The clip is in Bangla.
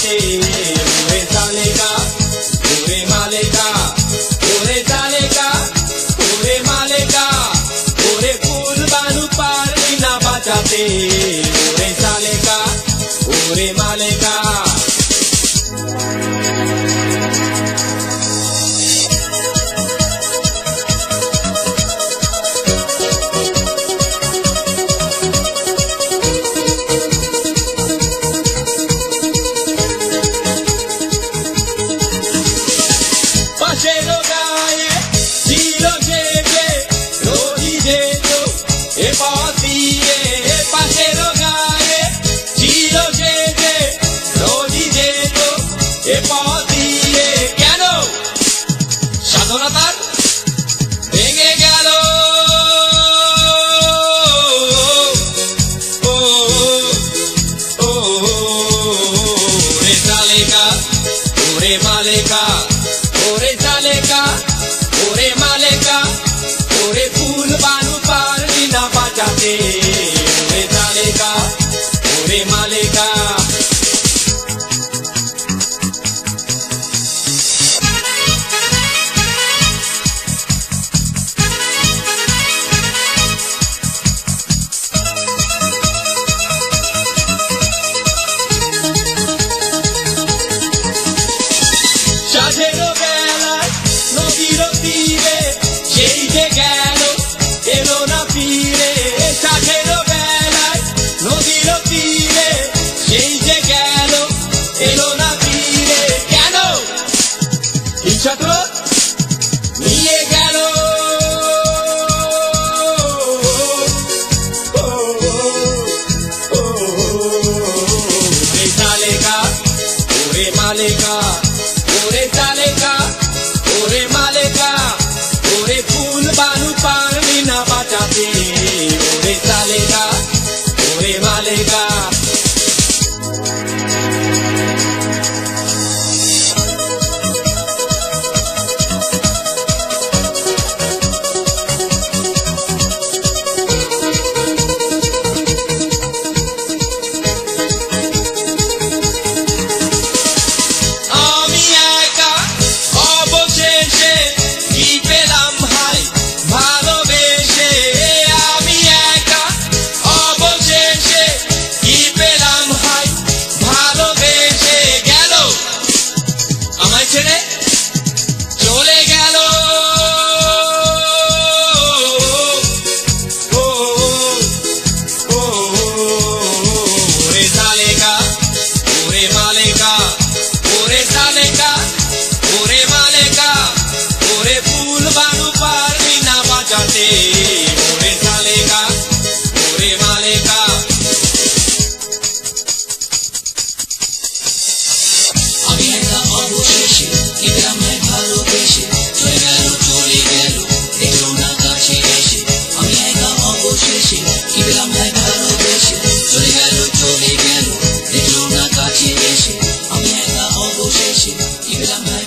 বাঁচাতে ওরে চালেকা ওরে মালেকা ওরে চালেকা ওরে মালেকা ওরে ফুল বানু পারবি না বাঁচাতে ওরে চালেকা ওরে মালেকা পাশের গায়ে ছিল যে রোজি যেত এ পথ দিয়ে পাশের গায়ে ছিল যে রোজি যেত এ পথ দিয়ে কেন সাধনা তার ভেঙে গেল ও ও রে চালেকা ওরে মালেকা ওরে চালেকা ওরে মালেকা ওরে ফুল বানু পারবি না বাঁচাতে ওরে চালেকা ওরে মালেকা সাধের বেলায় নদীর তীরে সেই যে গেল এলো না ফিরে সাধের বেলায় নদীর তীরে সেই যে গেল এলো না ফিরে কেন ইচ্ছাত্র নিয়ে গেল ওরে চালেকা ওরে মালেকা ওরে চালেকা ওরে মালেকা ওরে ফুল বানু পারবি না বাঁচাতে ওরে চালেকা ওরে মালেকা আমি একা অবশেষে কি পেলাম ভাই ভালোবেসে আমি একা অবশেষে কি পেলাম ভাই ভালোবেসে গেল আমায় ছেড়ে চলে গেল ও ও ওরে চালেকা ওরে মালেকা ওরে চালেকা ওরে মালেকা ওরে ফুল বানু পারবি না বাঁচাতে ওরে চালেকা ওরে মালেকা আমি একা অবশেষে কি পেলাম ভাই ভালোবেসে চলে গেল দেখলো না কাছে এসে আমি একা অবশেষে কি পেলাম ভাই ভালোবেসে চলে গেল দেখলো না কাছে এসে আমি একা অবশেষে কি পেলাম ভাই